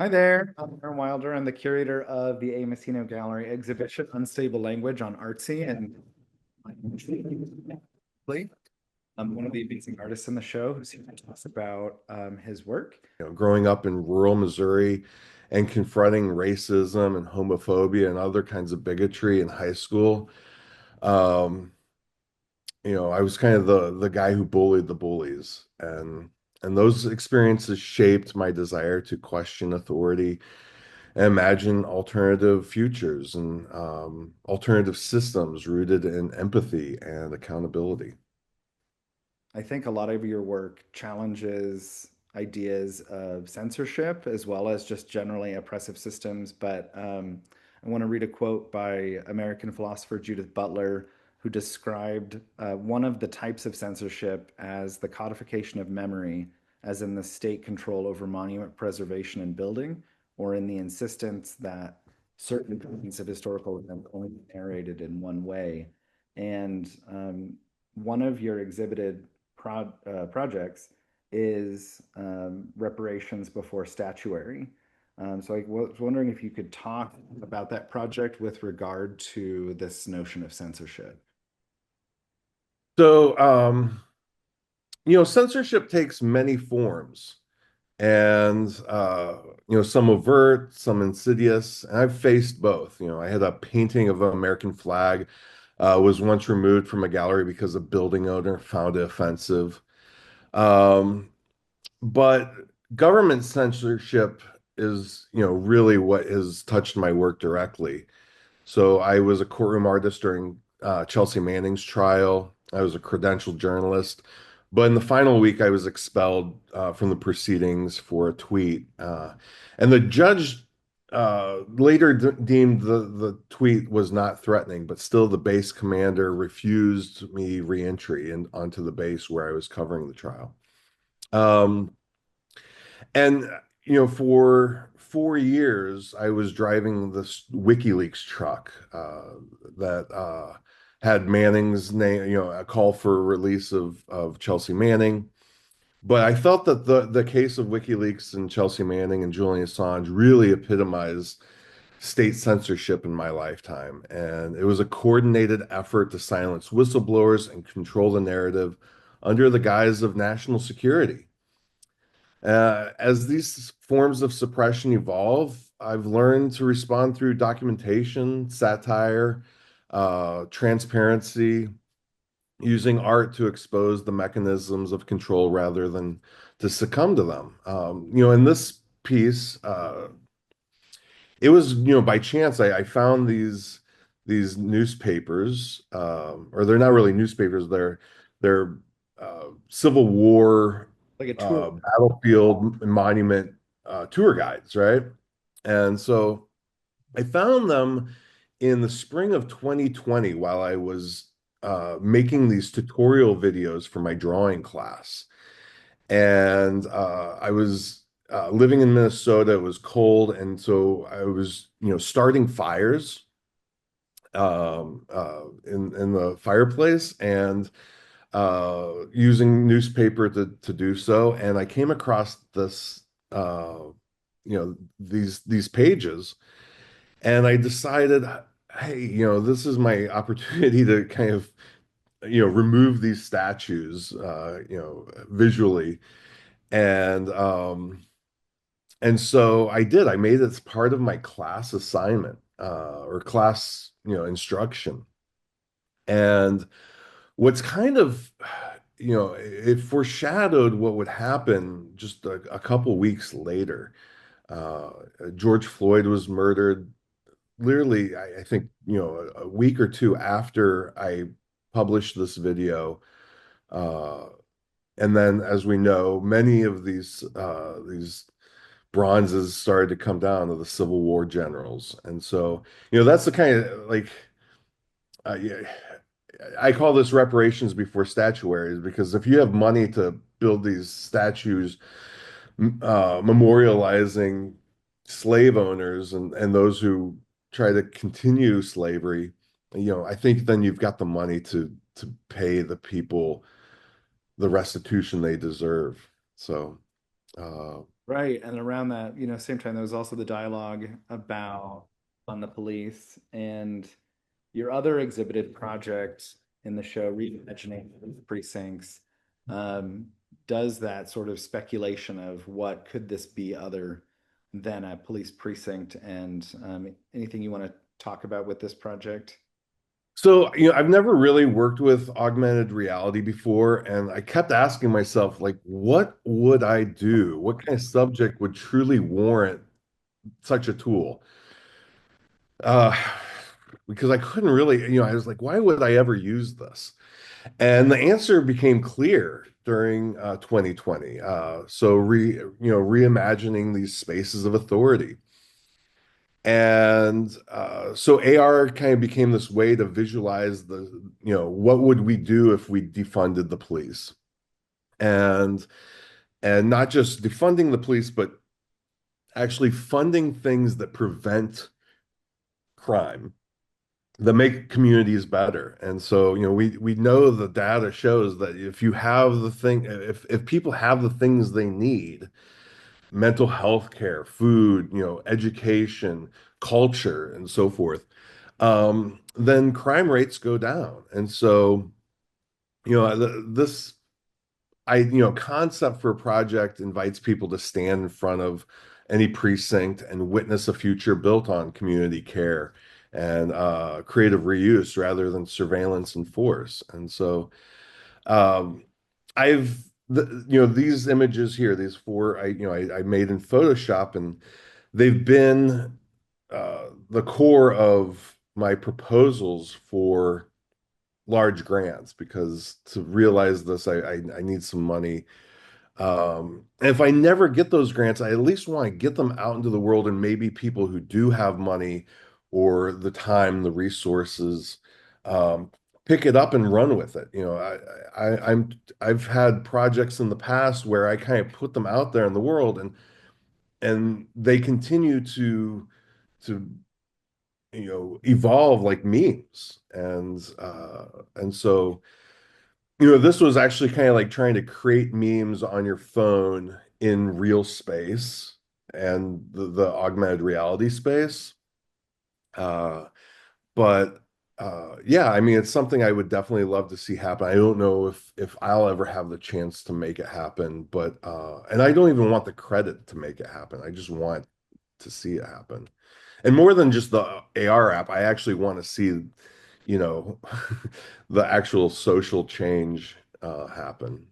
Hi there, I'm Aaron Wilder. I'm the curator of the Amos Eno Gallery exhibition, Unstable Language on Artsy. And I'm one of the amazing artists in the show who's here to tell us about his work. Growing up in rural Missouri and confronting racism and homophobia and other kinds of bigotry in high school. Um, I was kind of the guy who bullied the bullies, and those experiences shaped my desire to question authority and imagine alternative futures and alternative systems rooted in empathy and accountability. I think a lot of your work challenges ideas of censorship as well as just generally oppressive systems. But I want to read a quote by American philosopher Judith Butler, who described one of the types of censorship as the codification of memory, as in the state control over monument preservation and building, or in the insistence that certain kinds of historical events only be narrated in one way. And one of your exhibited projects is reparations before statuary. So I was wondering if you could talk about that project with regard to this notion of censorship. So, censorship takes many forms. And some overt, some insidious, and I've faced both. I had a painting of an American flag, was once removed from a gallery because a building owner found it offensive. um, but government censorship is really what has touched my work directly. So I was a courtroom artist during Chelsea Manning's trial. I was a credentialed journalist. But in the final week, I was expelled from the proceedings for a tweet. And the judge later deemed the tweet was not threatening, but still the base commander refused me reentry onto the base where I was covering the trial. Um, and for 4 years, I was driving this WikiLeaks truck that had Manning's name, a call for release of Chelsea Manning. But I felt that the case of WikiLeaks and Chelsea Manning and Julian Assange really epitomized state censorship in my lifetime. And it was a coordinated effort to silence whistleblowers and control the narrative under the guise of national security. As these forms of suppression evolve, I've learned to respond through documentation, satire, transparency, using art to expose the mechanisms of control rather than to succumb to them. In this piece, it was, by chance I found these newspapers, or they're not really newspapers, they're Civil War Like a tour. battlefield monument tour guides, right? And so I found them in the spring of 2020 while I was making these tutorial videos for my drawing class. And I was living in Minnesota. It was cold, and so I was, starting fires in the fireplace and using newspaper to do so. And I came across this, these pages, and I decided, hey, this is my opportunity to kind of, remove these statues, visually. And and so I did. I made it as part of my class assignment or class, instruction. And what's kind of, it foreshadowed what would happen just a couple weeks later. Uh, George Floyd was murdered literally, I think, a week or two after I published this video. Uh, and then, as we know, many of these bronzes started to come down to the Civil War generals. And so, that's the kind of like, yeah, I call this reparations before statuaries, because if you have money to build these statues memorializing slave owners and those who try to continue slavery, I think then you've got the money to pay the people the restitution they deserve. So, Right. And around that, same time, there was also the dialogue about on the police and your other exhibited project in the show, Reimagining Precincts, um, does that sort of speculation of what could this be other than a police precinct, and anything you want to talk about with this project? So, I've never really worked with augmented reality before, and I kept asking myself, like, what would I do? What kind of subject would truly warrant such a tool? Uh, because I couldn't really, I was like, why would I ever use this? And the answer became clear during 2020. Reimagining these spaces of authority. And so AR kind of became this way to visualize what would we do if we defunded the police? And and not just defunding the police, but actually funding things that prevent crime, that make communities better. And so, we know the data shows that if you have the thing, if people have the things they need, mental health care, food, education, culture, and so forth, then crime rates go down. And so, this concept for a project invites people to stand in front of any precinct and witness a future built on community care and creative reuse rather than surveillance and force. And so, um, these images here, these four, I made in Photoshop, and they've been the core of my proposals for large grants, because to realize this, I need some money. And if I never get those grants, I at least want to get them out into the world, and maybe people who do have money or the time, the resources, um, pick it up and run with it. I've had projects in the past where I kind of put them out there in the world, and they continue to evolve like memes. And so, this was actually kind of like trying to create memes on your phone in real space and the augmented reality space. Uh, but yeah, I mean, it's something I would definitely love to see happen. I don't know if I'll ever have the chance to make it happen, but and I don't even want the credit to make it happen. I just want to see it happen. And more than just the AR app, I actually want to see, you know, the actual social change happen.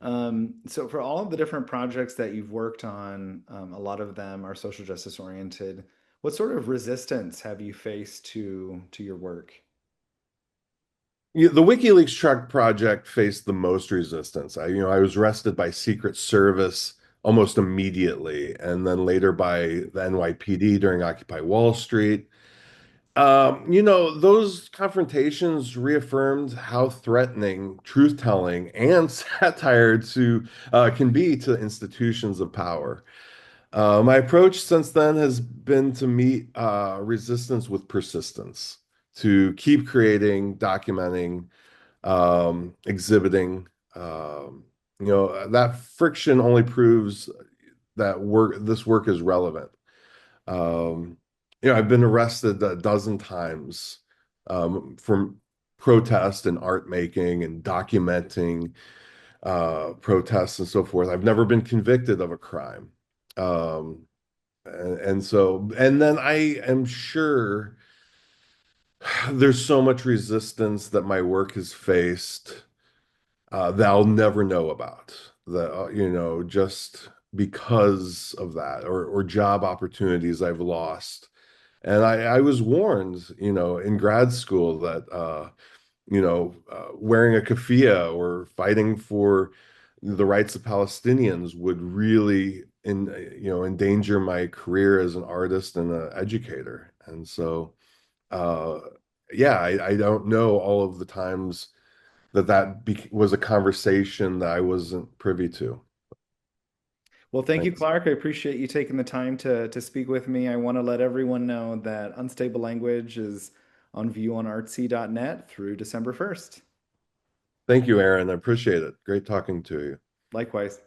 So for all of the different projects that you've worked on, a lot of them are social justice oriented. What sort of resistance have you faced to your work? Yeah, the WikiLeaks truck project faced the most resistance. I was arrested by Secret Service almost immediately, and then later by the NYPD during Occupy Wall Street. Those confrontations reaffirmed how threatening truth-telling and satire to can be to institutions of power. My approach since then has been to meet resistance with persistence, to keep creating, documenting, exhibiting. That friction only proves that this work is relevant. Um, I've been arrested a dozen times from protest and art making and documenting protests and so forth. I've never been convicted of a crime. Um, and then I am sure there's so much resistance that my work has faced that I'll never know about. That just because of that, or job opportunities I've lost. And I was warned, in grad school that wearing a keffiyeh or fighting for the rights of Palestinians would really endanger my career as an artist and an educator. And so uh, yeah, I don't know all of the times that was a conversation that I wasn't privy to. Well, thank you, Thanks. Clark. I appreciate you taking the time to speak with me. I want to let everyone know that Unstable Language is on view on artsy.net through December 1st. Thank you, Aaron. I appreciate it. Great talking to you. Likewise.